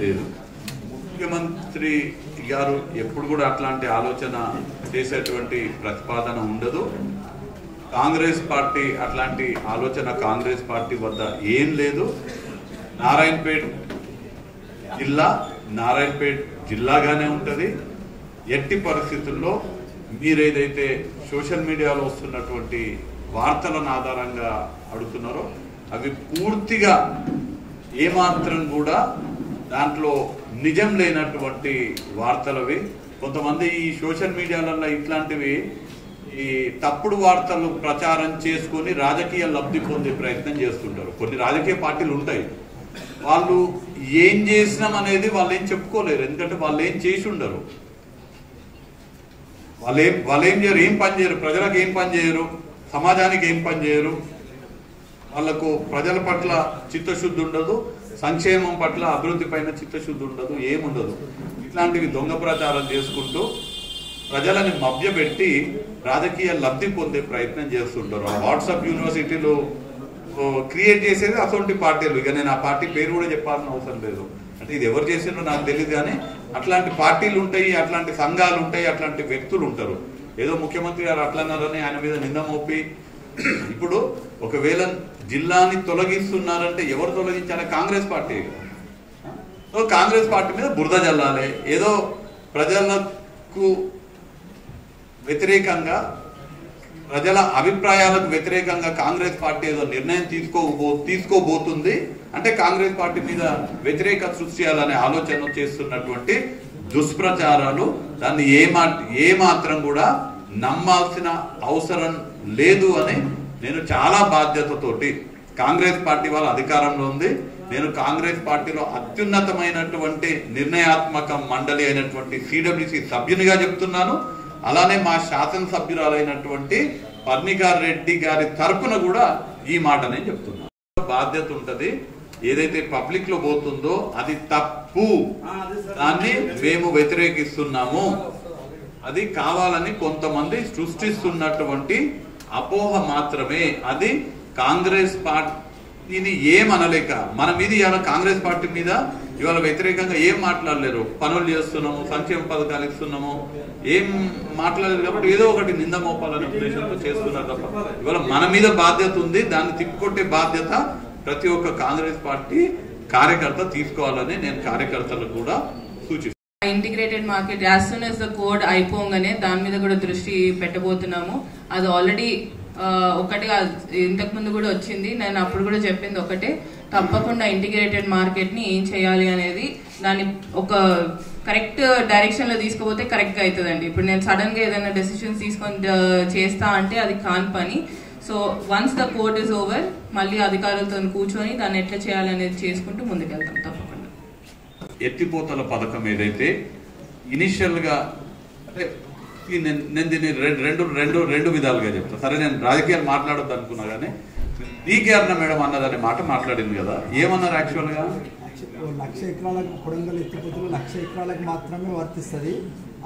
లేదు. ముఖ్యమంత్రి గారు ఎప్పుడు కూడా అట్లాంటి ఆలోచన చేసేటువంటి ప్రతిపాదన ఉండదు. కాంగ్రెస్ పార్టీ అట్లాంటి ఆలోచన కాంగ్రెస్ పార్టీ వద్ద ఏం లేదు. నారాయణపేట్ జిల్లాగానే ఉంటుంది. ఎట్టి పరిస్థితుల్లో మీరేదైతే సోషల్ మీడియాలో వస్తున్నటువంటి వార్తలను ఆధారంగా అడుగుతున్నారో అవి పూర్తిగా ఏమాత్రం కూడా దాంట్లో నిజం లేనటువంటి వార్తలవి. కొంతమంది ఈ సోషల్ మీడియాలలో ఇట్లాంటివి ఈ తప్పుడు వార్తలు ప్రచారం చేసుకొని రాజకీయ లబ్ధి పొందే ప్రయత్నం చేస్తుంటారు. కొన్ని రాజకీయ పార్టీలు ఉంటాయి, వాళ్ళు ఏం చేసినాం అనేది వాళ్ళు ఏం చెప్పుకోలేరు, ఎందుకంటే వాళ్ళు ఏం చేసి ఉండరు. వాళ్ళు ఏం చేయరు, ఏం పని చేయరు, ప్రజలకు ఏం పని చేయరు, సమాజానికి ఏం పని చేయరు. వాళ్లకు ప్రజల పట్ల చిత్తశుద్ధి ఉండదు, సంక్షేమం పట్ల అభివృద్ధి పైన చిత్తశుద్ధి ఉండదు, ఏముండదు. ఇట్లాంటివి దొంగ ప్రచారం చేసుకుంటూ ప్రజలని మభ్యపెట్టి రాజకీయ లబ్ధి పొందే ప్రయత్నం చేస్తుంటారు. వాట్సాప్ యూనివర్సిటీలో క్రియేట్ చేసేది అటువంటి పార్టీలు. ఇక నేను ఆ పార్టీ పేరు కూడా చెప్పాల్సిన అవసరం లేదు, అంటే ఇది ఎవరు చేసిండ్రో నాకు తెలియదు. కానీ అట్లాంటి పార్టీలు ఉంటాయి, అట్లాంటి సంఘాలు ఉంటాయి, అట్లాంటి వ్యక్తులు ఉంటారు. ఏదో ముఖ్యమంత్రి గారు అట్లన్నారని ఆయన మీద నింద మోపి ఇప్పుడు ఒకవేళ జిల్లాని తొలగిస్తున్నారంటే ఎవరు తొలగించాలి? కాంగ్రెస్ పార్టీ. కాంగ్రెస్ పార్టీ మీద బురద జల్లాలి. ఏదో ప్రజలకు వ్యతిరేకంగా, ప్రజల అభిప్రాయాలకు వ్యతిరేకంగా కాంగ్రెస్ పార్టీ ఏదో నిర్ణయం తీసుకోబోతుంది అంటే కాంగ్రెస్ పార్టీ మీద వ్యతిరేక సృష్టియాలనే ఆలోచన చేస్తున్నటువంటి దుష్ప్రచారాలు. దాన్ని ఏమాత్రం కూడా నమ్మాల్సిన అవసరం లేదు అని నేను చాలా బాధ్యతతోటి, కాంగ్రెస్ పార్టీ వాళ్ళ అధికారంలో ఉంది, నేను కాంగ్రెస్ పార్టీలో అత్యున్నతమైనటువంటి నిర్ణయాత్మక మండలి అయినటువంటి సిడబ్ల్యూసి సభ్యునిగా చెప్తున్నాను. అలానే మా శాసనసభ్యురాలైనటువంటి పర్ణికా రెడ్డి గారి తరపున కూడా ఈ మాట నేను చెప్తున్నాను. బాధ్యత ఉంటది. ఏదైతే పబ్లిక్ లో పోతుందో అది తప్పు, దాన్ని మేము వ్యతిరేకిస్తున్నాము. అది కావాలని కొంతమంది సృష్టిస్తున్నటువంటి అపోహ మాత్రమే. అది కాంగ్రెస్ పార్టీని ఏమనలేక మన మీద ఇవాళ కాంగ్రెస్ పార్టీ మీద ఇవాళ వ్యతిరేకంగా ఏం మాట్లాడలేరు. పనులు చేస్తున్నాము, సంక్షేమ పథకాలు ఇస్తున్నాము, ఏం మాట్లాడలేదు కాబట్టి ఏదో ఒకటి నింద మోపాలనే ఉద్దేశంతో చేస్తున్నారు తప్ప ఇవాళ మన మీద బాధ్యత ఉంది. దాన్ని తిప్పుకొట్టే బాధ్యత ప్రతి ఒక్క కాంగ్రెస్ పార్టీ కార్యకర్త తీసుకోవాలని నేను కార్యకర్తలకు కూడా సూచిస్తున్నాను. Integrated market as soon as the code అయిపోగానే దాని మీద కూడా దృష్టి పెట్టబోతున్నాము. అది ఆల్రెడీ ఒకటి ఇంతకు ముందు కూడా వచ్చింది. నేను అప్పుడు కూడా చెప్పింది ఒకటే, తప్పకుండా ఇంటిగ్రేటెడ్ మార్కెట్ ని ఏం చేయాలి అనేది దాన్ని ఒక కరెక్ట్ డైరెక్షన్ లో తీసుకుపోతే కరెక్ట్ గా అవుతుందండి. ఇప్పుడు నేను సడన్ గా ఏదైనా డెసిషన్స్ తీసుకొని చేస్తా అంటే అది కాని పని. So once the code is over మళ్ళీ అధికారులతో కూర్చొని దాన్ని ఎట్లా చేయాలి అనేది చేసుకుంటూ ముందుకెళ్తాం తప్పకుండా. ఎత్తిపోతల పథకం ఏదైతే ఇనిషియల్ గా అంటే నేను దీన్ని రెండు విధాలుగా చెప్తాను. సరే, నేను రాజకీయాలు మాట్లాడొద్దు అనుకున్నా కానీ డీకే అరుణ మేడం అన్నదనే మాట మాట్లాడింది కదా, ఏమన్నారు? యాక్చువల్ గా 1,00,000 ఎకరాలకు కొడంగల్ ఎత్తిపోతలు 1,00,000 ఎకరాలకు మాత్రమే వర్తిస్తుంది.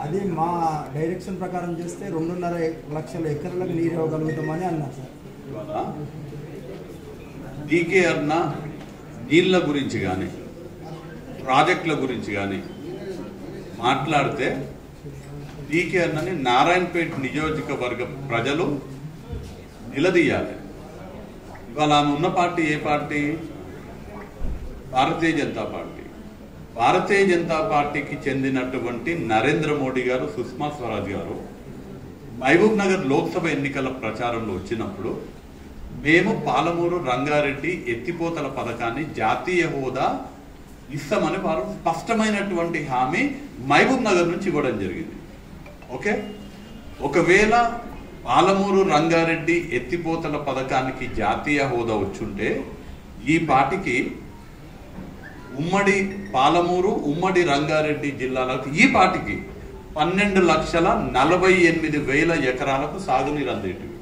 అది మా డైరెక్షన్ ప్రకారం చేస్తే 2.5 లక్షల ఎకరాలకు నీరు ఇవ్వగలుగుతామని అన్నారు సార్. డీకే అరుణ నీళ్ళ గురించి కానీ ప్రాజెక్టుల గురించి కానీ మాట్లాడితే డీకే అరుణని నారాయణపేట నియోజకవర్గ ప్రజలు నిలదీయాలి. ఇవాళ ఆమె ఉన్న పార్టీ ఏ పార్టీ? భారతీయ జనతా పార్టీ. భారతీయ జనతా పార్టీకి చెందినటువంటి నరేంద్ర మోడీ గారు, సుష్మా స్వరాజ్ గారు మహబూబ్ నగర్ లోక్సభ ఎన్నికల ప్రచారంలో వచ్చినప్పుడు మేము పాలమూరు రంగారెడ్డి ఎత్తిపోతల పథకాన్ని జాతీయ హోదా ఇస్తామని వారు స్పష్టమైనటువంటి హామీ మహబూబ్ నగర్ నుంచి ఇవ్వడం జరిగింది. ఓకే, ఒకవేళ పాలమూరు రంగారెడ్డి ఎత్తిపోతల పథకానికి జాతీయ హోదా వచ్చుంటే ఈ పార్టీకి ఉమ్మడి పాలమూరు, ఉమ్మడి రంగారెడ్డి జిల్లాలకు ఈ పార్టీకి 12,48,000 ఎకరాలకు సాగునీరు అందేటివి.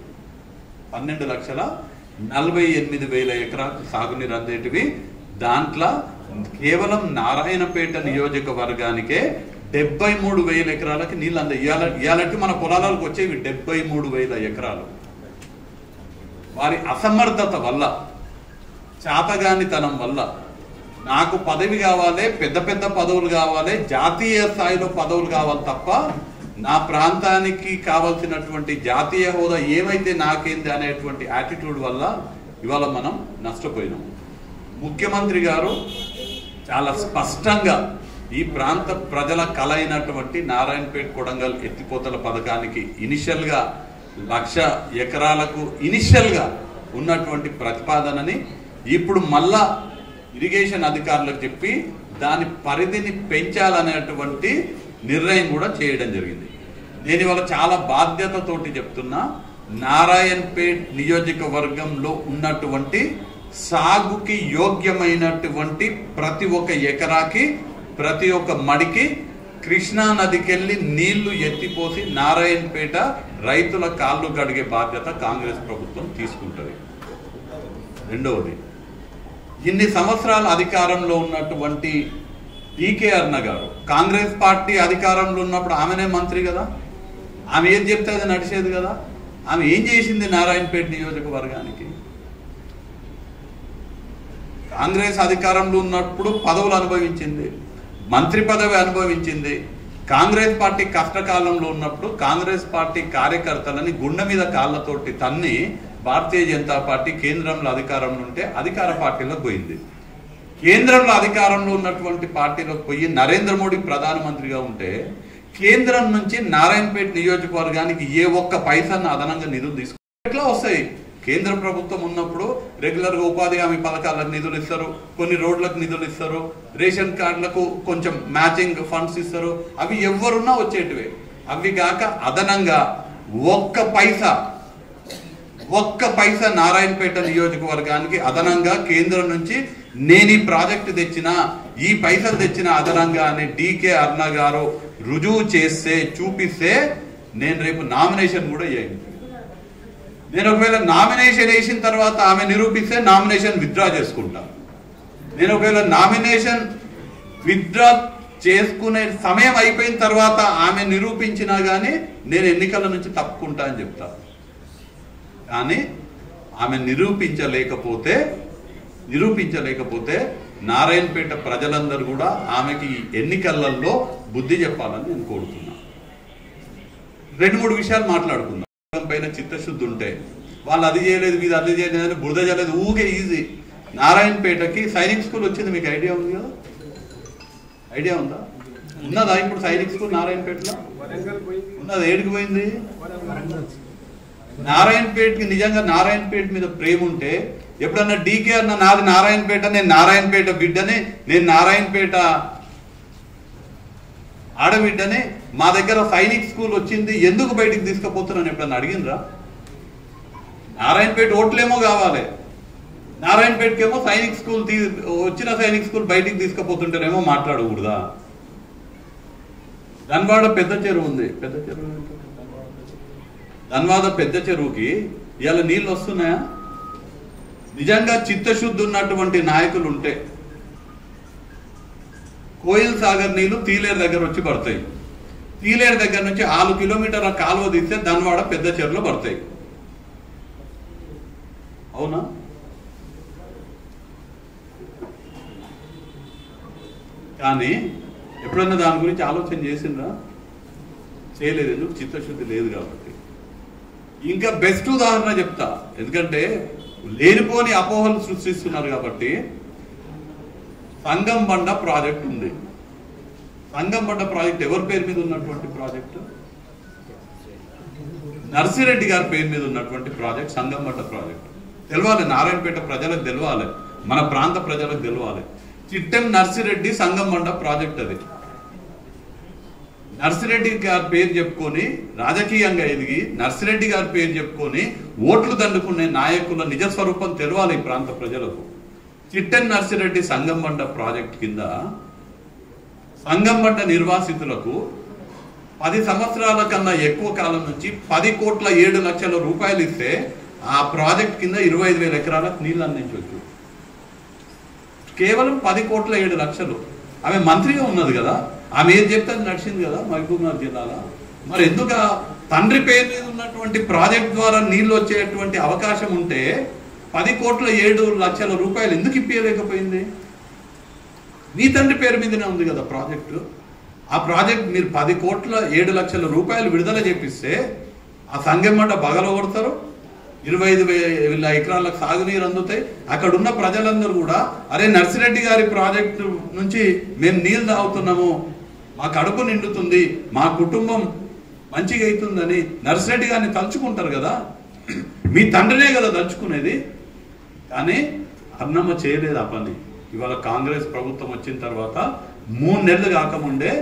12,48,000 ఎకరాలకు సాగునీరు అందేటివి. దాంట్లో కేవలం నారాయణపేట నియోజకవర్గానికే 73,000 ఎకరాలకి నీళ్ళు అందే. ఇయాలంటే మన పొలాలకు వచ్చేవి 73,000 ఎకరాలు. వారి అసమర్థత వల్ల చాతగానితనం వల్ల నాకు పదవి కావాలి, పెద్ద పెద్ద పదవులు కావాలి, జాతీయ స్థాయిలో పదవులు కావాలి తప్ప నా ప్రాంతానికి కావాల్సినటువంటి జాతీయ హోదా ఏమైతే నాకేంది అనేటువంటి యాటిట్యూడ్ వల్ల ఇవాళ మనం నష్టపోయినాము. ముఖ్యమంత్రి గారు చాలా స్పష్టంగా ఈ ప్రాంత ప్రజల కల అయినటువంటి నారాయణపేట కొడంగల్ ఎత్తిపోతల పథకానికి ఇనిషియల్గా 1,00,000 ఎకరాలకు ఇనిషియల్గా ఉన్నటువంటి ప్రతిపాదనని ఇప్పుడు మళ్ళా ఇరిగేషన్ అధికారులకు చెప్పి దాని పరిధిని పెంచాలనేటువంటి నిర్ణయం కూడా చేయడం జరిగింది. నేను ఇవాళ చాలా బాధ్యతతోటి చెప్తున్నా, నారాయణపేట్ నియోజకవర్గంలో ఉన్నటువంటి సాగుకి యోగ్యమైనటువంటి ప్రతి ఒక్క ఎకరాకి, ప్రతి ఒక్క మడికి కృష్ణా నదికెళ్ళి నీళ్లు ఎత్తిపోసి నారాయణపేట రైతుల కాళ్ళు కడిగే బాధ్యత కాంగ్రెస్ ప్రభుత్వం తీసుకుంటుంది. రెండవది, ఇన్ని సంవత్సరాల అధికారంలో ఉన్నటువంటి టీకే అరుణ గారు కాంగ్రెస్ పార్టీ అధికారంలో ఉన్నప్పుడు ఆమెనే మంత్రి కదా, ఆమె ఏం చెప్తే అది నడిచేది కదా. ఆమె ఏం చేసింది నారాయణపేట నియోజకవర్గానికి? కాంగ్రెస్ అధికారంలో ఉన్నప్పుడు పదవులు అనుభవించింది, మంత్రి పదవి అనుభవించింది. కాంగ్రెస్ పార్టీ కష్టకాలంలో ఉన్నప్పుడు కాంగ్రెస్ పార్టీ కార్యకర్తలని గుండె మీద కాళ్ళతోటి తన్ని భారతీయ జనతా పార్టీ కేంద్రంలో అధికారంలో ఉంటే అధికార పార్టీలోకి పోయింది. కేంద్రంలో అధికారంలో ఉన్నటువంటి పార్టీలోకి పోయి నరేంద్ర మోడీ ప్రధానమంత్రిగా ఉంటే కేంద్రం నుంచి నారాయణపేట నియోజకవర్గానికి ఏ ఒక్క పైసాను అదనంగా నిధులు తీసుకుంటే ఎట్లా వస్తాయి? కేంద్ర ప్రభుత్వం ఉన్నప్పుడు రెగ్యులర్ గా ఉపాధి హామీ పథకాలకు నిధులు ఇస్తారు, కొన్ని రోడ్లకు నిధులు ఇస్తారు, రేషన్ కార్డులకు కొంచెం మ్యాచింగ్ ఫండ్స్ ఇస్తారు. అవి ఎవరున్నా వచ్చేటివే. అవి కాక అదనంగా ఒక్క పైసా నారాయణపేట నియోజకవర్గానికి అదనంగా కేంద్రం నుంచి నేను ఈ ప్రాజెక్టు తెచ్చినా, ఈ పైసలు తెచ్చిన అదనంగా అని టీకే అరుణ గారు రుజువు చేస్తే, చూపిస్తే నేను రేపు నామినేషన్ కూడా చేయండి. నేను ఒకవేళ నామినేషన్ వేసిన తర్వాత ఆమె నిరూపిస్తే నామినేషన్ విత్డ్రా చేసుకుంటా. నేను ఒకవేళ నామినేషన్ విత్డ్రా చేసుకునే సమయం అయిపోయిన తర్వాత ఆమె నిరూపించినా కానీ నేను ఎన్నికల నుంచి తప్పుకుంటా అని చెప్తా. కానీ ఆమె నిరూపించలేకపోతే నారాయణపేట ప్రజలందరూ కూడా ఆమెకి ఎన్నికలలో బుద్ధి చెప్పాలని నేను కోరుతున్నా. 2-3 విషయాలు మాట్లాడుకుందాం. పైన చిత్తశుద్ధి ఉంటే వాళ్ళు అది చేయలేదు, వీళ్ళు అది చేయలేదు, బురద చేయలేదు, ఊగే ఈజీ. నారాయణపేటకి సైనిక్ స్కూల్ వచ్చింది, మీకు ఐడియా ఉంది కదా? ఐడియా ఉందా? ఉన్నదా ఇప్పుడు సైనిక్ స్కూల్ నారాయణపేటలో? ఉన్నది. ఏడికి పోయింది? నారాయణపేటకి నిజంగా నారాయణపేట మీద ప్రేమ ఉంటే ఎప్పుడన్నా డీకే అన్న నాది నారాయణపేట, నేను నారాయణపేట బిడ్డని, నేను నారాయణపేట ఆడబిడ్డని, మా దగ్గర సైనిక్ స్కూల్ వచ్చింది, ఎందుకు బయటికి తీసుకుపోతున్నాను ఎప్పుడన్నా అడిగినరా? నారాయణపేట ఓట్లేమో కావాలి, నారాయణపేటకేమో సైనిక్ స్కూల్ వచ్చిన సైనిక్ స్కూల్ బయటికి తీసుకుపోతుంటేనేమో మాట్లాడకూడదా? ధన్వాడ పెద్ద చెరువు ఉంది, ధన్వాద పెద్ద చెరువుకి ఇవాళ నీళ్ళు వస్తున్నాయా? నిజంగా చిత్తశుద్ధి ఉన్నటువంటి నాయకులు ఉంటే కోయిల్ సాగర్ నీళ్లు తీలేరు దగ్గర వచ్చి పడతాయి. తీలేరు దగ్గర నుంచి 6 కిలోమీటర్ల కాలువ తీస్తే ధన్వాడ పెద్ద చెరువులో పడతాయి. అవునా? కానీ ఎప్పుడన్నా దాని గురించి ఆలోచన చేసిండ్రా? చేయలేదు. ఎందుకు? చిత్తశుద్ధి లేదు కాబట్టి. ఇంకా బెస్ట్ ఉదాహరణ చెప్తా, ఎందుకంటే లేనిపోని అపోహలు సృష్టిస్తున్నారు కాబట్టి. సంగంబండ ప్రాజెక్ట్ ఉంది. సంగంబండ ప్రాజెక్ట్ ఎవరి పేరు మీద ఉన్నటువంటి ప్రాజెక్టు? నర్సిరెడ్డి గారి పేరు మీద ఉన్నటువంటి ప్రాజెక్ట్ సంగంబండ ప్రాజెక్ట్. తెలవాలి, నారాయణపేట ప్రజలకు తెలవాలి, మన ప్రాంత ప్రజలకు తెలవాలి. చిట్టెం నర్సిరెడ్డి సంగంబండ ప్రాజెక్ట్. అది నర్సిరెడ్డి గారి పేరు చెప్పుకొని రాజకీయంగా ఎదిగి నర్సిరెడ్డి గారి పేరు చెప్పుకొని ఓట్లు దండుకునే నాయకుల నిజస్వరూపం తెలవాలి ఈ ప్రాంత ప్రజలకు. చిట్టెం నర్సిరెడ్డి సంగంబండ ప్రాజెక్ట్ కింద సంగంబండ నిర్వాసితులకు 10 సంవత్సరాల కన్నా ఎక్కువ కాలం నుంచి 10,07,00,000 రూపాయలు ఇస్తే ఆ ప్రాజెక్ట్ కింద 25,000 ఎకరాలకు నీళ్లు అందించవచ్చు. కేవలం 10,07,00,000. ఆమె మంత్రిగా ఉన్నది కదా, ఆమె ఏది చెప్తే నడిచింది కదా మహబూబ్నగర్ జిల్లాలో. మరి ఎందుకు తండ్రి పేరు మీద ఉన్నటువంటి ప్రాజెక్ట్ ద్వారా నీళ్లు వచ్చేటువంటి అవకాశం ఉంటే 10,07,00,000 ఎందుకు ఇప్పించలేకపోయింది? మీ తండ్రి పేరు మీదనే ఉంది కదా ప్రాజెక్టు. ఆ ప్రాజెక్ట్ మీరు 10,07,00,000 విడుదల చేపిస్తే ఆ సంగెమ్మట బగల కొడతారు, 25,000 ఎకరాలకు సాగునీరు అందుతాయి. అక్కడ ఉన్న ప్రజలందరూ కూడా అరే నర్సిరెడ్డి గారి ప్రాజెక్టు నుంచి మేము నీళ్ళు తాగుతున్నాము, మా కడుపు నిండుతుంది, మా కుటుంబం మంచిగా అవుతుందని నర్సిరెడ్డి గారిని తలుచుకుంటారు కదా. మీ తండ్రినే కదా తలుచుకునేది. కానీ అన్నమ్మ చేయలేదు ఆ పని. ఇవాళ కాంగ్రెస్ ప్రభుత్వం వచ్చిన తర్వాత 3 నెలలు కాకముందే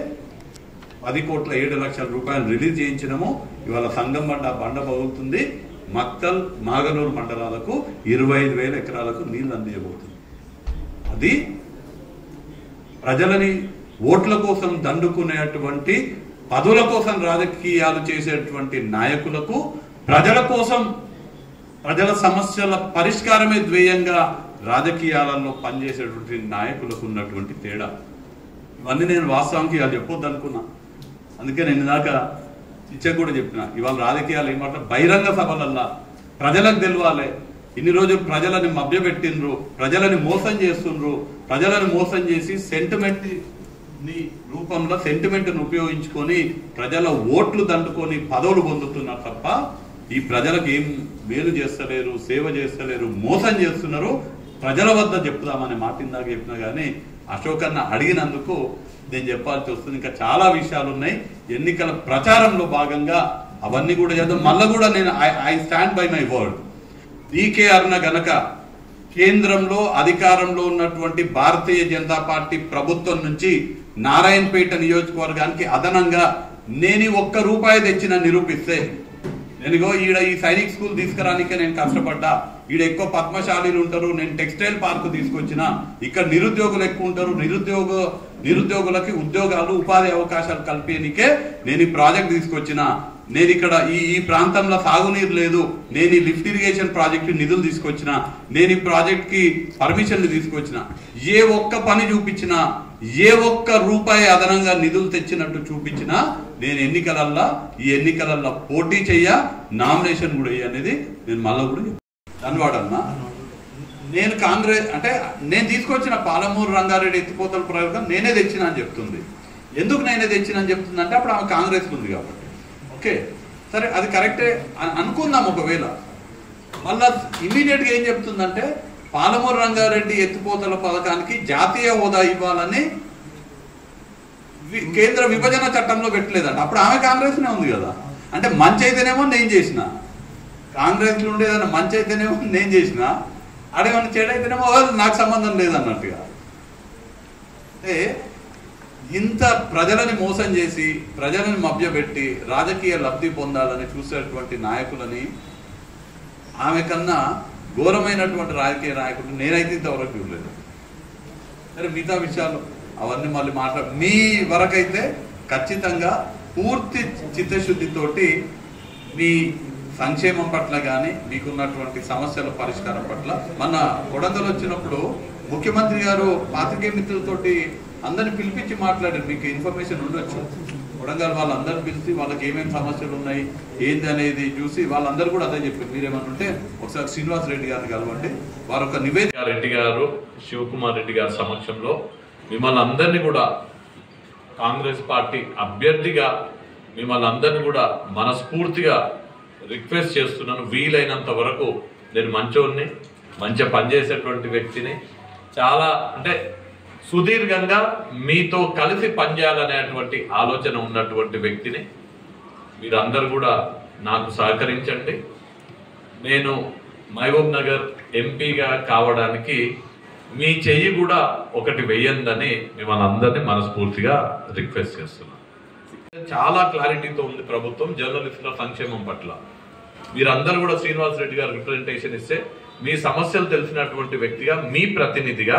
10,07,00,000 రిలీజ్ చేయించినాము. ఇవాళ సంగంబండ బండ పగులుతుంది. మక్తల్, మాగనూరు మండలాలకు 25,000 ఎకరాలకు నీళ్లు అందించబోతుంది. అది ప్రజలని ఓట్ల కోసం దండుకునేటువంటి, పదవుల కోసం రాజకీయాలు చేసేటువంటి నాయకులకు, ప్రజల కోసం, ప్రజల సమస్యల పరిష్కారమే ధ్యేయంగా రాజకీయాలలో పనిచేసేటువంటి నాయకులకు ఉన్నటువంటి తేడా. ఇవన్నీ నేను వాస్తవానికి ఇవాళ చెప్పొద్దు అనుకున్నా. అందుకే నేను ఇందాక ఇచ్చే కూడా చెప్పిన, ఇవాళ రాజకీయాలు ఏమంటే బహిరంగ సభలల్లా ప్రజలకు తెలవాలి. ఇన్ని రోజులు ప్రజలని మభ్యపెట్టిండ్రు, ప్రజలని మోసం చేస్తుండ్రు, ప్రజలను మోసం చేసి సెంటిమెంట్ రూపంలో సెంటిమెంట్ను ఉపయోగించుకొని ప్రజల ఓట్లు దండుకొని పదవులు పొందుతున్నారు తప్ప ఈ ప్రజలకు ఏం మేలు చేస్తలేరు, సేవ చేస్తలేరు, మోసం చేస్తున్నారు. ప్రజల వద్ద చెప్తామనే మాట ఇందాక చెప్పినా కానీ అశోక్ అన్న అడిగినందుకు నేను చెప్పాల్సి వస్తుంది. ఇంకా చాలా విషయాలు ఉన్నాయి. ఎన్నికల ప్రచారంలో భాగంగా అవన్నీ కూడా చేద్దాం. మళ్ళీ కూడా నేను I stand by my word. DK Aruna గనక కేంద్రంలో అధికారంలో ఉన్నటువంటి భారతీయ జనతా పార్టీ ప్రభుత్వం నుంచి నారాయణపేట నియోజకవర్గానికి అదనంగా నేను ₹1 తెచ్చిన నిరూపిస్తే, నేనుగో ఈడ ఈ సైనిక్ స్కూల్ తీసుకురానికే నేను కష్టపడ్డా, ఈడ ఎక్కువ పద్మశాలీలు ఉంటారు, నేను టెక్స్టైల్ పార్క్ తీసుకొచ్చిన, ఇక్కడ నిరుద్యోగులు ఎక్కువ ఉంటారు, నిరుద్యోగులకి ఉద్యోగాలు, ఉపాధి అవకాశాలు కల్పించనికే నేను ఈ ప్రాజెక్ట్ తీసుకొచ్చిన, నేను ఇక్కడ ఈ ప్రాంతంలో సాగునీరు లేదు, నేను ఈ లిఫ్ట్ ఇరిగేషన్ ప్రాజెక్టు నిధులు తీసుకొచ్చిన, నేను ఈ ప్రాజెక్ట్ కి పర్మిషన్లు తీసుకొచ్చిన, ఏ ఒక్క పని చూపించినా, ఏ ₹1 అదనంగా నిధులు తెచ్చినట్టు చూపించినా నేను ఈ ఎన్నికలల్లో పోటీ చెయ్య, నామినేషన్ కూడా అనేది నేను మళ్ళీ కూడా ధన్వాడన్నా. నేను కాంగ్రెస్ అంటే నేను తీసుకొచ్చిన పాలమూరు రంగారెడ్డి ఎత్తిపోతల ప్రయోగం నేనే తెచ్చిన అని చెప్తుంది. ఎందుకు నేనే తెచ్చిన అని చెప్తుంది అంటే అప్పుడు ఆమె కాంగ్రెస్ ఉంది కాబట్టి. ఓకే సరే, అది కరెక్టే అనుకుందాం. ఒకవేళ మళ్ళా ఇమీడియట్ గా ఏం చెప్తుందంటే పాలమూరు రంగారెడ్డి ఎత్తిపోతల పథకానికి జాతీయ హోదా ఇవ్వాలని కేంద్ర విభజన చట్టంలో పెట్టలేదంట. అప్పుడు ఆమె కాంగ్రెస్నే ఉంది కదా. అంటే మంచి అయితేనేమో నేను చేసిన, కాంగ్రెస్లో ఉండేదన్న మంచి అయితేనేమో నేను చేసిన, అడేమన్నా చెడు అయితేనేమో నాకు సంబంధం లేదన్నట్టుగా. అంటే ఇంత ప్రజలని మోసం చేసి, ప్రజలని మభ్యపెట్టి రాజకీయ లబ్ధి పొందాలని చూసేటువంటి నాయకులని, ఆమె కన్నా ఘోరమైనటువంటి రాజకీయ నాయకుడు నేనైతే ఇంతవరకు చూడలేదు. సరే, మిగతా విషయాలు అవన్నీ మళ్ళీ మీ వరకైతే ఖచ్చితంగా పూర్తి చిత్తశుద్ధితోటి మీ సంక్షేమం పట్ల కానీ, మీకున్నటువంటి సమస్యల పరిష్కారం పట్ల, మన కొడంగల్ వచ్చినప్పుడు ముఖ్యమంత్రి గారు పాత్రికేయ మిత్రులతోటి అందరిని పిలిపించి మాట్లాడారు. మీకు ఇన్ఫర్మేషన్ ఉండొచ్చు. కొడంగల్ వాళ్ళందరిని పిలిచి వాళ్ళకి ఏమేమి సమస్యలు ఉన్నాయి ఏంది అనేది చూసి వాళ్ళందరూ కూడా అదే చెప్పారు. మీరేమనుంటే ఒకసారి శ్రీనివాస్ రెడ్డి గారిని కలవండి. వారు ఒక నివేదిక రెడ్డి గారు, శివకుమార్ రెడ్డి గారి సమక్షంలో మిమ్మల్ని అందరినీ కూడా కాంగ్రెస్ పార్టీ అభ్యర్థిగా మిమ్మల్ని అందరినీ కూడా మనస్ఫూర్తిగా రిక్వెస్ట్ చేస్తున్నాను. వీలైనంత వరకు నేను మంచోడిని, మంచిగా పనిచేసేటువంటి వ్యక్తిని, చాలా అంటే సుదీర్ఘంగా మీతో కలిసి పనిచేయాలనేటువంటి ఆలోచన ఉన్నటువంటి వ్యక్తిని. మీరందరూ కూడా నాకు సహకరించండి. నేను మహబూబ్ నగర్ ఎంపీగా కావడానికి మీ చెయ్యి కూడా ఒకటి వెయ్యందని మిమ్మల్ని అందరినీ మనస్ఫూర్తిగా రిక్వెస్ట్ చేస్తున్నాను. చాలా క్లారిటీతో ఉంది ప్రభుత్వం జర్నలిస్టుల సంక్షేమం పట్ల. మీరందరూ కూడా శ్రీనివాస్ రెడ్డి గారు రిప్రజెంటేషన్ ఇస్తే, మీ సమస్యలు తెలిసినటువంటి వ్యక్తిగా, మీ ప్రతినిధిగా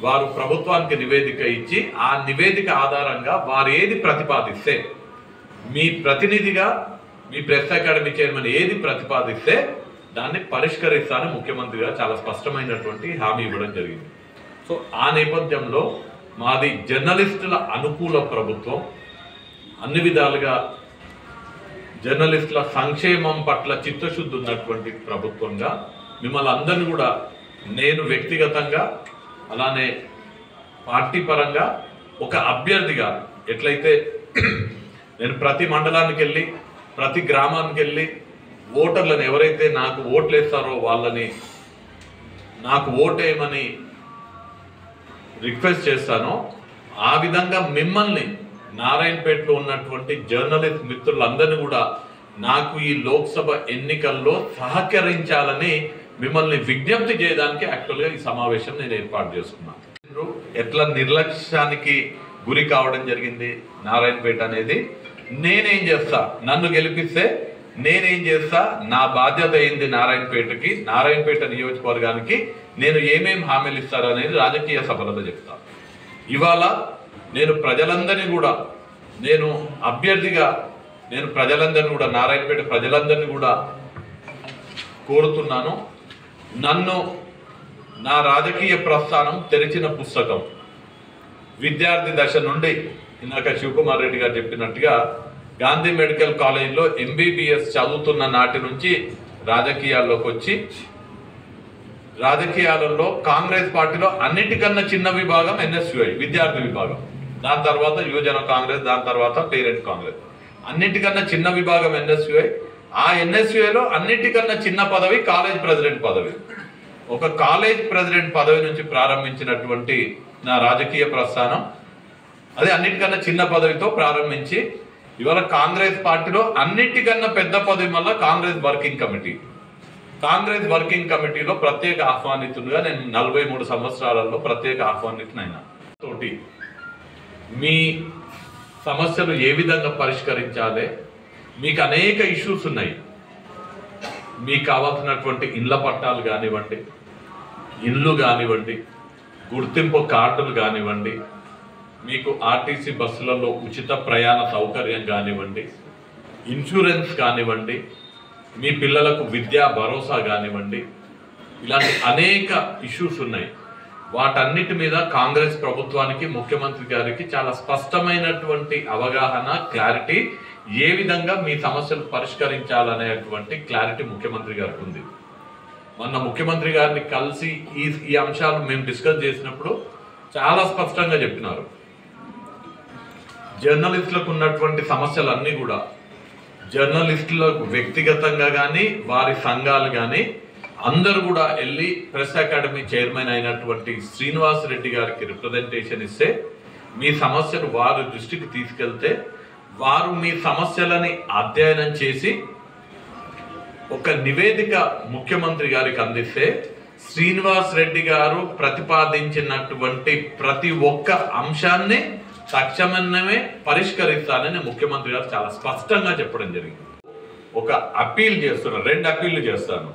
వారు ప్రభుత్వానికి నివేదిక ఇచ్చి, ఆ నివేదిక ఆధారంగా వారు ఏది ప్రతిపాదిస్తే, మీ ప్రతినిధిగా మీ ప్రెస్ అకాడమీ చైర్మన్ ఏది ప్రతిపాదిస్తే దాన్ని పరిష్కరిస్తానని ముఖ్యమంత్రి గారు చాలా స్పష్టమైనటువంటి హామీ ఇవ్వడం జరిగింది. సో ఆ నేపథ్యంలో మాది జర్నలిస్టుల అనుకూల ప్రభుత్వం, అన్ని విధాలుగా జర్నలిస్టుల సంక్షేమం పట్ల చిత్తశుద్ధి ఉన్నటువంటి ప్రభుత్వంగా మిమ్మల్ని అందరినీ కూడా నేను వ్యక్తిగతంగా అలానే పార్టీ పరంగా ఒక అభ్యర్థిగా ఎట్లయితే నేను ప్రతి మండలానికి వెళ్ళి ప్రతి గ్రామానికి వెళ్ళి ఓటర్లను ఎవరైతే నాకు ఓట్లు వేస్తారో వాళ్ళని నాకు ఓటేయమని రిక్వెస్ట్ చేస్తానో ఆ విధంగా మిమ్మల్ని నారాయణపేటలో ఉన్నటువంటి జర్నలిస్ట్ మిత్రులందరినీ కూడా నాకు ఈ లోక్సభ ఎన్నికల్లో సహకరించాలని మిమ్మల్ని విజ్ఞప్తి చేయడానికి యాక్చువల్గా ఈ సమావేశం నేను ఏర్పాటు చేసుకున్నాను. ఎట్లా నిర్లక్ష్యానికి గురి కావడం జరిగింది నారాయణపేట అనేది నేనేం చేస్తా, నన్ను గెలిపిస్తే నేనేం చేస్తా, నా బాధ్యత ఏంది నారాయణపేటకి, నారాయణపేట నియోజకవర్గానికి నేను ఏమేం హామీలు ఇస్తారో అనేది రాజకీయ సభలలో చెప్తా. ఇవాళ నేను ప్రజలందరినీ కూడా నేను అభ్యర్థిగా నేను ప్రజలందరినీ కూడా నారాయణపేట ప్రజలందరినీ కూడా కోరుతున్నాను. నన్ను నా రాజకీయ ప్రస్థానం తెరిచిన పుస్తకం. విద్యార్థి దశ నుండి ఇందాక శివకుమార్ రెడ్డి గారు చెప్పినట్టుగా గాంధీ మెడికల్ కాలేజ్లో ఎంబీబీఎస్ చదువుతున్న నాటి నుంచి రాజకీయాల్లోకి వచ్చి రాజకీయాలలో కాంగ్రెస్ పార్టీలో అన్నిటికన్నా చిన్న విభాగం ఎన్ఎస్యుఐ విద్యార్థి విభాగం, దాని తర్వాత యువజన కాంగ్రెస్, దాని తర్వాత పేరెంట్ కాంగ్రెస్. అన్నిటికన్నా చిన్న విభాగం ఎన్ఎస్యుఐ. ఆ ఎన్ఎస్యుఐలో అన్నిటికన్నా చిన్న పదవి కాలేజ్ ప్రెసిడెంట్ పదవి. ఒక కాలేజ్ ప్రెసిడెంట్ పదవి నుంచి ప్రారంభించినటువంటి నా రాజకీయ ప్రస్థానం అదే అన్నిటికన్నా చిన్న పదవితో ప్రారంభించి ఇవాళ కాంగ్రెస్ పార్టీలో అన్నిటికన్నా పెద్ద పదవి వల్ల కాంగ్రెస్ వర్కింగ్ కమిటీలో ప్రత్యేక ఆహ్వానితులుగా నేను 43 సంవత్సరాలలో ప్రత్యేక ఆహ్వానితునైనా తోటి మీ సమస్యలు ఏ విధంగా పరిష్కరించాలి, మీకు అనేక ఇష్యూస్ ఉన్నాయి. మీకు కావాల్సినటువంటి ఇళ్ల పట్టాలు కానివ్వండి, ఇల్లు కానివ్వండి, గుర్తింపు కార్డులు కానివ్వండి, మీకు ఆర్టీసీ బస్సులలో ఉచిత ప్రయాణ సౌకర్యం కానివ్వండి, ఇన్సూరెన్స్ కానివ్వండి, మీ పిల్లలకు విద్యా భరోసా కానివ్వండి, ఇలాంటి అనేక ఇష్యూస్ ఉన్నాయి. వాటన్నిటి మీద కాంగ్రెస్ ప్రభుత్వానికి ముఖ్యమంత్రి గారికి చాలా స్పష్టమైనటువంటి అవగాహన, క్లారిటీ, ఏ విధంగా మీ సమస్యలు పరిష్కరించాలనేటువంటి క్లారిటీ ముఖ్యమంత్రి గారికి ఉంది. మొన్న ముఖ్యమంత్రి గారిని కలిసి ఈ అంశాలు మేము డిస్కస్ చేసినప్పుడు చాలా స్పష్టంగా చెప్పినారు. జర్నలిస్టులకు ఉన్నటువంటి సమస్యలన్నీ కూడా జర్నలిస్టులకు వ్యక్తిగతంగా కానీ వారి సంఘాలు కానీ అందరూ కూడా వెళ్ళి ప్రెస్ అకాడమీ చైర్మన్ అయినటువంటి శ్రీనివాస్ రెడ్డి గారికి రిప్రజెంటేషన్ ఇస్తే మీ సమస్యలు వారి దృష్టికి తీసుకెళ్తే వారు మీ సమస్యలని అధ్యయనం చేసి ఒక నివేదిక ముఖ్యమంత్రి గారికి అందిస్తే శ్రీనివాస్ రెడ్డి గారు ప్రతిపాదించినటువంటి ప్రతి ఒక్క అంశాన్ని తక్షణమే పరిష్కరిస్తానని ముఖ్యమంత్రి గారు చాలా స్పష్టంగా చెప్పడం జరిగింది. ఒక అప్పీల్ చేస్తున్నాను, 2 అప్పీళ్లు చేస్తాను.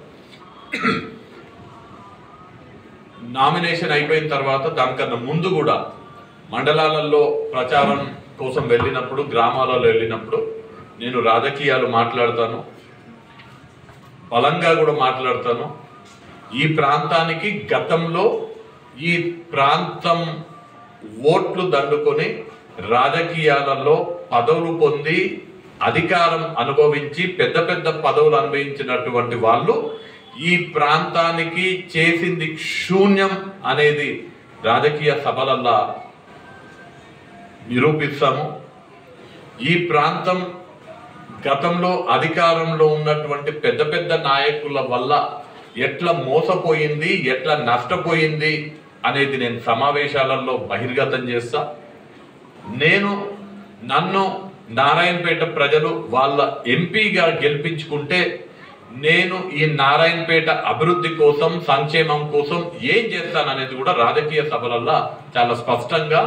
నామినేషన్ అయిపోయిన తర్వాత దానికన్నా ముందు కూడా మండలాలలో ప్రచారం కోసం వెళ్ళినప్పుడు, గ్రామాలలో వెళ్ళినప్పుడు నేను రాజకీయాలు మాట్లాడతాను, బలంగా కూడా మాట్లాడతాను. ఈ ప్రాంతానికి గతంలో ఈ ప్రాంతం ఓట్లు దండుకొని రాజకీయాలలో పదవులు పొంది అధికారం అనుభవించి పెద్ద పెద్ద పదవులు అనుభవించినటువంటి వాళ్ళు ఈ ప్రాంతానికి చేసింది శూన్యం అనేది రాజకీయ సభలల్లా నిరూపిస్తాము. ఈ ప్రాంతం గతంలో అధికారంలో ఉన్నటువంటి పెద్ద పెద్ద నాయకుల వల్ల ఎట్లా మోసపోయింది, ఎట్లా నష్టపోయింది అనేది నేను సమావేశాలలో బహిర్గతం చేస్తా. నన్ను నారాయణపేట ప్రజలు వాళ్ళ ఎంపీగా గెలిపించుకుంటే నేను ఈ నారాయణపేట అభివృద్ధి కోసం, సంక్షేమం కోసం ఏం చేస్తాననేది కూడా రాజకీయ సభలల్లో చాలా స్పష్టంగా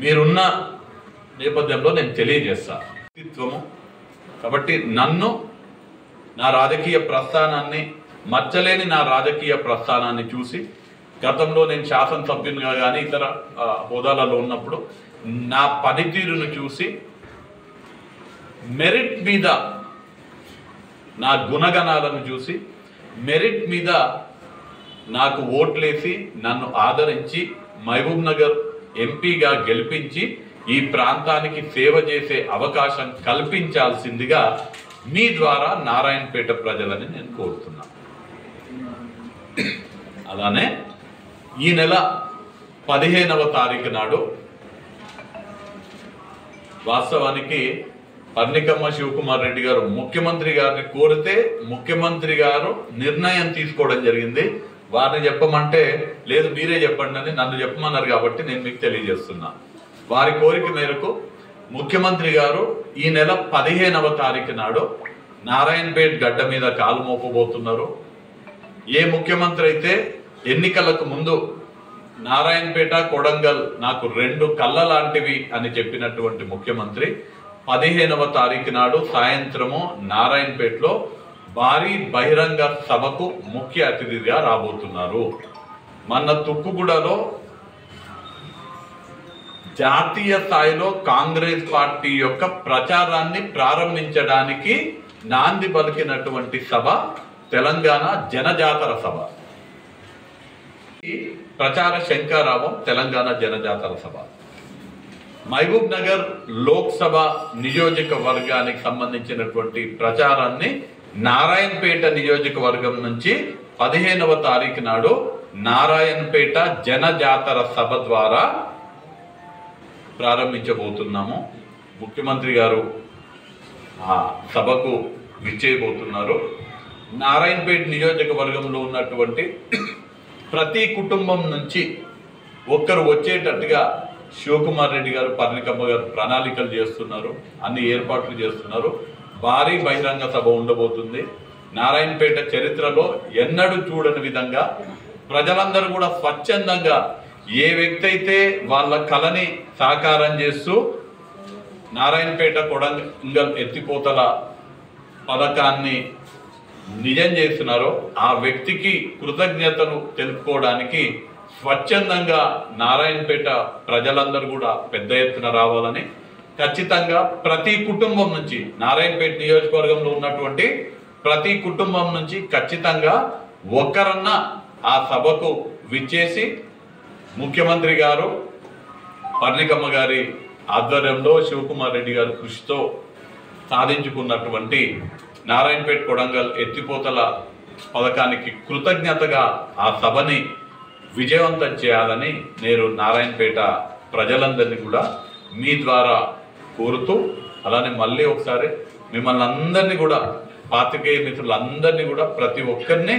మీరున్న నేపథ్యంలో నేను తెలియజేస్తా. వ్యక్తిత్వము కాబట్టి నన్ను నా రాజకీయ ప్రస్థానాన్ని మచ్చలేని నా రాజకీయ ప్రస్థానాన్ని చూసి గతంలో నేను శాసనసభ్యునిగా కానీ ఇతర హోదాలలో ఉన్నప్పుడు నా పనితీరును చూసి మెరిట్ మీద నా గుణగణాలను చూసి మెరిట్ మీద నాకు ఓట్లేసి నన్ను ఆదరించి మహబూబ్ నగర్ ఎంపీగా గెలిపించి ఈ ప్రాంతానికి సేవ చేసే అవకాశం కల్పించాల్సిందిగా మీ ద్వారా నారాయణపేట ప్రజలని నేను కోరుతున్నా. అలానే ఈ నెల 15వ తారీఖు నాడు వాస్తవానికి పర్నికమ్మ శివకుమార్ రెడ్డి గారు ముఖ్యమంత్రి గారిని కోరితే ముఖ్యమంత్రి గారు నిర్ణయం తీసుకోవడం జరిగింది. వారిని చెప్పమంటే లేదు మీరే చెప్పండి అని నన్ను చెప్పమన్నారు కాబట్టి నేను మీకు తెలియజేస్తున్నా. వారి కోరిక మేరకు ముఖ్యమంత్రి గారు ఈ నెల 15వ తారీఖు నాడు నారాయణపేట గడ్డ మీద కాలు మోపబోతున్నారు. ఏ ముఖ్యమంత్రి అయితే ఎన్నికలకు ముందు నారాయణపేట కొడంగల్ నాకు 2 కళ్ళ లాంటివి అని చెప్పినటువంటి ముఖ్యమంత్రి 15వ తారీఖు నాడు సాయంత్రము నారాయణపేటలో భారీ బహిరంగ సభకు ముఖ్య అతిథిగా రాబోతున్నారు. మన తుక్కుగూడలో జాతీయ స్థాయిలో కాంగ్రెస్ పార్టీ యొక్క ప్రచారాన్ని ప్రారంభించడానికి నాంది పలికినటువంటి సభ తెలంగాణ జనజాతర సభ. ప్రచార శంకారావం తెలంగాణ జనజాతర సభ. మహబూబ్ నగర్ లోక్సభ నియోజకవర్గానికి సంబంధించినటువంటి ప్రచారాన్ని నారాయణపేట నియోజకవర్గం నుంచి 15వ తారీఖు నాడు నారాయణపేట జనజాతర సభ ద్వారా ప్రారంభించబోతున్నాము. ముఖ్యమంత్రి గారు ఆ సభకు విచ్చేయబోతున్నారు. నారాయణపేట నియోజకవర్గంలో ఉన్నటువంటి ప్రతి కుటుంబం నుంచి ఒక్కరు వచ్చేటట్టుగా శివకుమార్ రెడ్డి గారు పర్నికమ్మ గారు ప్రణాళికలు చేస్తున్నారు, అన్ని ఏర్పాట్లు చేస్తున్నారు. భారీ బహిరంగ సభ ఉండబోతుంది. నారాయణపేట చరిత్రలో ఎన్నడూ చూడని విధంగా ప్రజలందరూ కూడా స్వచ్ఛందంగా ఏ వ్యక్తి అయితే వాళ్ళ కళని సాకారం చేస్తూ నారాయణపేట కొడంగల్ ఎత్తిపోతల పథకాన్ని నిజం చేస్తున్నారో ఆ వ్యక్తికి కృతజ్ఞతలు తెలుపుకోవడానికి స్వచ్ఛందంగా నారాయణపేట ప్రజలందరూ కూడా పెద్ద ఎత్తున రావాలని ఖచ్చితంగా ప్రతి కుటుంబం నుంచి నారాయణపేట నియోజకవర్గంలో ఉన్నటువంటి ప్రతి కుటుంబం నుంచి ఖచ్చితంగా ఒక్కరన్నా ఆ సభకు విచ్చేసి ముఖ్యమంత్రి గారు పర్నికమ్మ గారి ఆధ్వర్యంలో శివకుమార్ రెడ్డి గారి కృషితో సాధించుకున్నటువంటి నారాయణపేట కొడంగల్ ఎత్తిపోతల పథకానికి కృతజ్ఞతగా ఆ సభని విజయవంతం చేయాలని నేను నారాయణపేట ప్రజలందరినీ కూడా మీ ద్వారా కోరుతూ, అలానే మళ్ళీ ఒకసారి మిమ్మల్ని అందరినీ కూడా పాత్రికేయ మిత్రులందరినీ కూడా ప్రతి ఒక్కరిని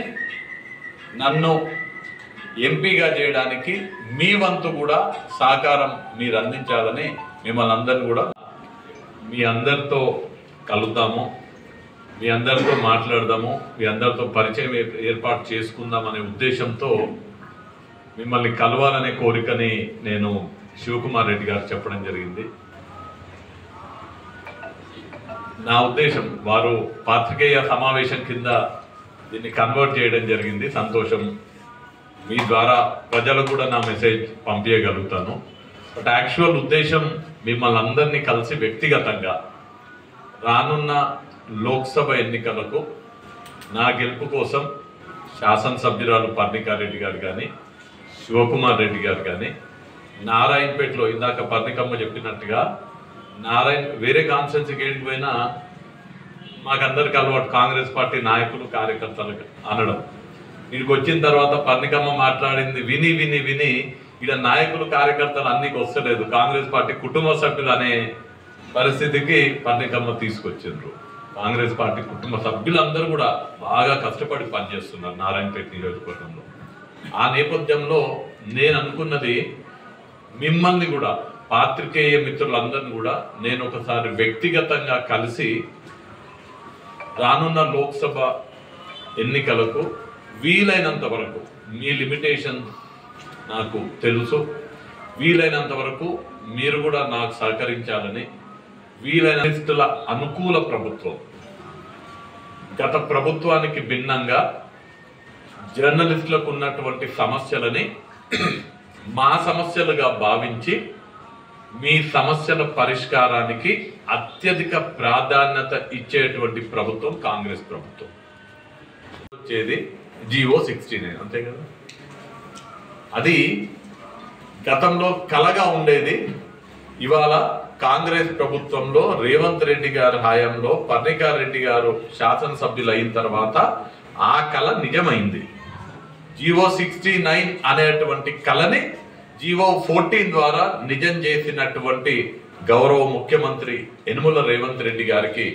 నన్ను ఎంపీగా చేయడానికి మీ వంతు కూడా సహకారం మీరు అందించాలని మిమ్మల్ని అందరినీ కూడా మీ అందరితో కలుద్దాము, మీ అందరితో మాట్లాడదాము, మీ అందరితో పరిచయం ఏర్పాటు చేసుకుందాం అనే ఉద్దేశంతో మిమ్మల్ని కలవాలనే కోరికని నేను శివకుమార్ రెడ్డి గారు చెప్పడం జరిగింది. నా ఉద్దేశం వారు పాత్రికేయ సమావేశం కింద దీన్ని కన్వర్ట్ చేయడం జరిగింది. సంతోషం. మీ ద్వారా ప్రజలకు కూడా నా మెసేజ్ పంపించగలుగుతాను. బట్ యాక్చువల్ ఉద్దేశం మిమ్మల్ని అందరినీ కలిసి వ్యక్తిగతంగా రానున్న లోక్సభ ఎన్నికలకు నా గెలుపు కోసం శాసనసభ్యురాలు పర్నికారెడ్డి గారు కానీ శివకుమార్ రెడ్డి గారు కానీ నారాయణపేటలో ఇందాక పర్నికమ్మ చెప్పినట్టుగా వేరే కాన్స్టిట్యున్సీకి వెళ్ళిపోయినా మాకందరికి అలవాటు కాంగ్రెస్ పార్టీ నాయకులు కార్యకర్తలకు అనడం. వీడికి వచ్చిన తర్వాత పర్నికమ్మ మాట్లాడింది విని విని విని ఇక్కడ నాయకులు కార్యకర్తలు అన్నికి వస్తలేదు, కాంగ్రెస్ పార్టీ కుటుంబ సభ్యులు అనే పరిస్థితికి పర్నికమ్మ తీసుకొచ్చిండ్రు. కాంగ్రెస్ పార్టీ కుటుంబ సభ్యులందరూ కూడా బాగా కష్టపడి పనిచేస్తున్నారు నారాయణపేట నియోజకవర్గంలో. ఆ నేపథ్యంలో నేను అనుకున్నది మిమ్మల్ని కూడా పాత్రికేయ మిత్రులందరినీ కూడా నేను ఒకసారి వ్యక్తిగతంగా కలిసి రానున్న లోక్సభ ఎన్నికలకు వీలైనంత వరకు మీ లిమిటేషన్ నాకు తెలుసు, వీలైనంత వరకు మీరు కూడా నాకు సహకరించాలని, వీలైన అనుకూల ప్రభుత్వం గత ప్రభుత్వానికి భిన్నంగా జర్నలిస్టులకు ఉన్నటువంటి సమస్యలని మా సమస్యలుగా భావించి మీ సమస్యల పరిష్కారానికి అత్యధిక ప్రాధాన్యత ఇచ్చేటువంటి ప్రభుత్వం కాంగ్రెస్ ప్రభుత్వం. వచ్చేది GO 69 అంతే కదా. అది గతంలో కలగా ఉండేది, ఇవాళ కాంగ్రెస్ ప్రభుత్వంలో రేవంత్ రెడ్డి గారి హయాంలో పర్ణికార్ రెడ్డి గారు శాసనసభ్యులు అయిన తర్వాత ఆ కళ నిజమైంది. జీవో 69 అనేటువంటి కళని జీవో 14 ద్వారా నిజం చేసినటువంటి గౌరవ ముఖ్యమంత్రి యనుమల రేవంత్ రెడ్డి గారికి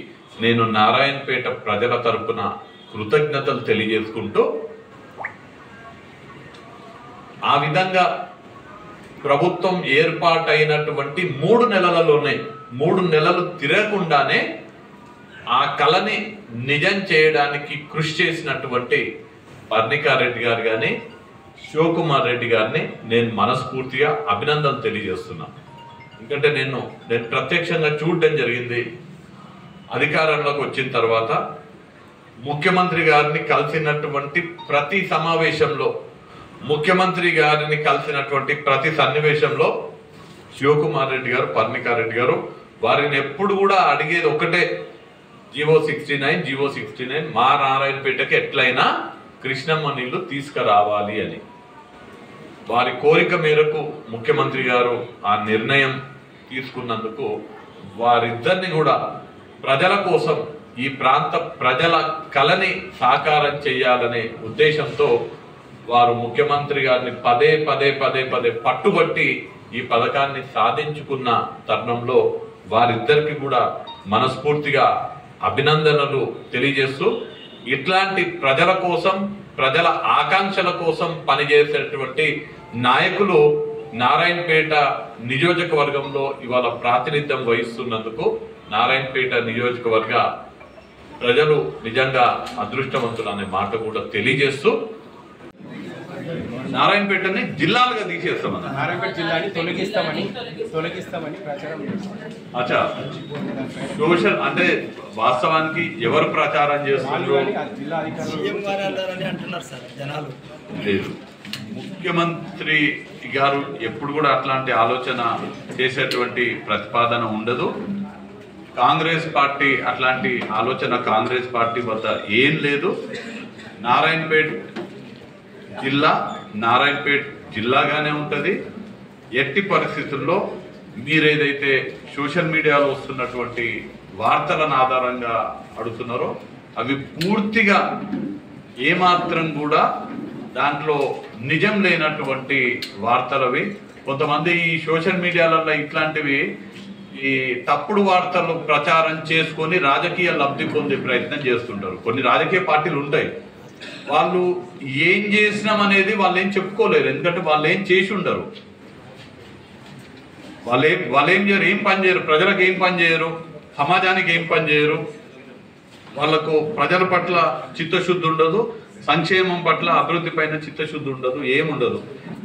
నేను నారాయణపేట ప్రజల తరపున కృతజ్ఞతలు తెలియజేసుకుంటూ, ఆ విధంగా ప్రభుత్వం ఏర్పాటైనటువంటి 3 నెలలలోనే 3 నెలలు తిరగకుండానే ఆ కళని నిజం చేయడానికి కృషి చేసినటువంటి పర్ణికార్ రెడ్డి గారు కానీ శివకుమార్ రెడ్డి గారిని నేను మనస్ఫూర్తిగా అభినందనలు తెలియజేస్తున్నాను. ఎందుకంటే నేను ప్రత్యక్షంగా చూడడం జరిగింది. అధికారంలోకి వచ్చిన తర్వాత ముఖ్యమంత్రి గారిని కలిసినటువంటి ప్రతి సమావేశంలో, ముఖ్యమంత్రి గారిని కలిసినటువంటి ప్రతి సన్నివేశంలో శివకుమార్ రెడ్డి గారు, పర్ణికార్ రెడ్డి గారు వారిని ఎప్పుడు కూడా అడిగేది ఒకటే, జీవో 69 మా నారాయణపేటకి ఎట్లయినా కృష్ణమ్మ నీళ్లు తీసుకురావాలి అని. వారి కోరిక మేరకు ముఖ్యమంత్రి గారు ఆ నిర్ణయం తీసుకున్నందుకు వారిద్దరిని కూడా ప్రజల కోసం, ఈ ప్రాంత ప్రజల కళని సాకారం చేయాలనే ఉద్దేశంతో వారు ముఖ్యమంత్రి గారిని పదే పట్టుబట్టి ఈ పథకాన్ని సాధించుకున్న తరుణంలో వారిద్దరికి కూడా మనస్ఫూర్తిగా అభినందనలు తెలియజేస్తూ, ఇట్లాంటి ప్రజల కోసం, ప్రజల ఆకాంక్షల కోసం పనిచేసేటువంటి నాయకులు నారాయణపేట నియోజకవర్గంలో ఇవాళ ప్రాతినిధ్యం వహిస్తున్నందుకు నారాయణపేట నియోజకవర్గ ప్రజలు నిజంగా అదృష్టవంతులు అనే మాట కూడా తెలియజేస్తూ, నారాయణపేటని జిల్లాలుగా తీసేస్తామని, నారాయణపేట జిల్లాని తొలగిస్తామని ప్రచారం చేస్తున్నారు. అచ్చా, సోషల్ అంటే వాస్తవానికి ఎవరు ప్రచారం చేస్తున్నారు? లేదు, ముఖ్యమంత్రి గారు ఎప్పుడు కూడా అట్లాంటి ఆలోచన చేసేటువంటి ప్రతిపాదన ఉండదు. కాంగ్రెస్ పార్టీ అట్లాంటి ఆలోచన కాంగ్రెస్ పార్టీ వద్ద ఏం లేదు. నారాయణపేట జిల్లాగానే ఉంటుంది. ఎట్టి పరిస్థితుల్లో మీరేదైతే సోషల్ మీడియాలో వస్తున్నటువంటి వార్తలను ఆధారంగా అడుగుతున్నారో అవి పూర్తిగా ఏమాత్రం కూడా దాంట్లో నిజం లేనటువంటి వార్తలవి. కొంతమంది ఈ సోషల్ మీడియాలలో ఇట్లాంటివి ఈ తప్పుడు వార్తలు ప్రచారం చేసుకొని రాజకీయ లబ్ధి పొందే ప్రయత్నం చేస్తుంటారు. కొన్ని రాజకీయ పార్టీలు ఉంటాయి, వాళ్ళు ఏం చేసినామనేది వాళ్ళు ఏం చెప్పుకోలేరు. ఎందుకంటే వాళ్ళు ఏం చేసి ఉండరు, వాళ్ళేం చేయరు, ఏం పని చేయరు, ప్రజలకు ఏం పని చేయరు, సమాజానికి ఏం పని చేయరు. వాళ్లకు ప్రజల పట్ల చిత్తశుద్ధి ఉండదు, సంక్షేమం పట్ల అభివృద్ధి పైన చిత్తశుద్ధి ఉండదు, ఏముండదు.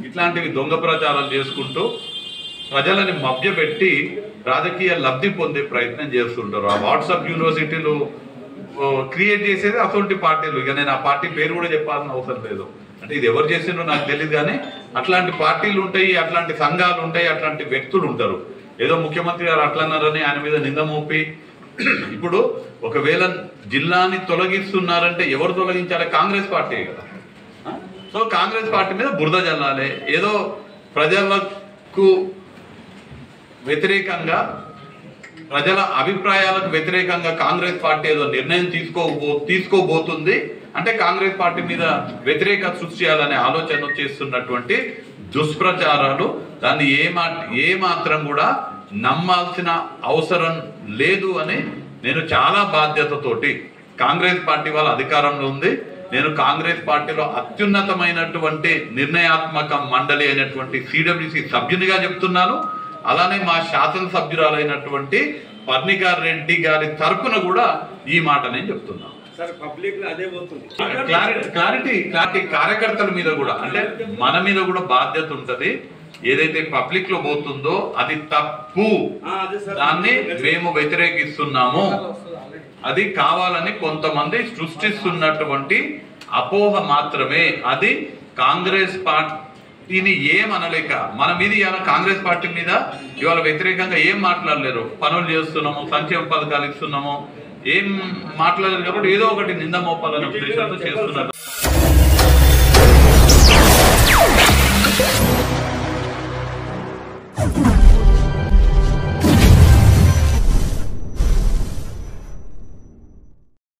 ఇట్లాంటివి దొంగ ప్రచారాలు చేసుకుంటూ ప్రజలని మభ్యపెట్టి రాజకీయ లబ్ధి పొందే ప్రయత్నం చేస్తుంటారు. ఆ వాట్సాప్ యూనివర్సిటీలు క్రియేట్ చేసేది అటువంటి పార్టీలు. ఇక నేను ఆ పార్టీ పేరు కూడా చెప్పాల్సిన అవసరం లేదు, అంటే ఇది ఎవరు చేసిండ్రో నాకు తెలియదు. కానీ అట్లాంటి పార్టీలు ఉంటాయి, అట్లాంటి సంఘాలు ఉంటాయి, అట్లాంటి వ్యక్తులు ఉంటారు. ఏదో ముఖ్యమంత్రి గారు అట్లన్నారని ఆయన మీద నింద మోపి, ఇప్పుడు ఒకవేళ జిల్లాని తొలగిస్తున్నారంటే ఎవరు తొలగించాలి? కాంగ్రెస్ పార్టీ కదా. సో కాంగ్రెస్ పార్టీ మీద బురద జల్లాలి. ఏదో ప్రజలకు వ్యతిరేకంగా, ప్రజల అభిప్రాయాలకు వ్యతిరేకంగా కాంగ్రెస్ పార్టీ ఏదో నిర్ణయం తీసుకోబోతుంది అంటే కాంగ్రెస్ పార్టీ మీద వ్యతిరేక సృష్టి చేయాలనే ఆలోచన చేస్తున్నటువంటి దుష్ప్రచారాలు, దాన్ని ఏ మాత్రం కూడా నమ్మాల్సిన అవసరం లేదు అని నేను చాలా బాధ్యతతోటి, కాంగ్రెస్ పార్టీ వాళ్ళ అధికారంలో ఉంది, నేను కాంగ్రెస్ పార్టీలో అత్యున్నతమైనటువంటి నిర్ణయాత్మక మండలి అయినటువంటి సిడబ్ల్యూసి సభ్యునిగా చెప్తున్నాను. అలానే మా శాసనసభ్యురాలైనటువంటి పర్ణికార్ రెడ్డి గారి తరపున కూడా ఈ మాట నేను చెప్తున్నాను. క్లారిటీ కార్యకర్తల మీద కూడా, అంటే మన మీద కూడా బాధ్యత ఉంటది. ఏదైతే పబ్లిక్ లో పోతుందో అది తప్పు, దాన్ని మేము వ్యతిరేకిస్తున్నాము. అది కావాలని కొంతమంది సృష్టిస్తున్నటువంటి అపోహ మాత్రమే. అది కాంగ్రెస్ పార్టీని ఏమనలేక, మన మీద ఇవాళ కాంగ్రెస్ పార్టీ మీద ఇవాళ వ్యతిరేకంగా ఏం మాట్లాడలేరు. పనులు చేస్తున్నాము, సంక్షేమ పథకాలు ఇస్తున్నాము, ఏం మాట్లాడలేదు కాబట్టి ఏదో ఒకటి నింద మోపాలనే ఉద్దేశంతో చేస్తున్నారు.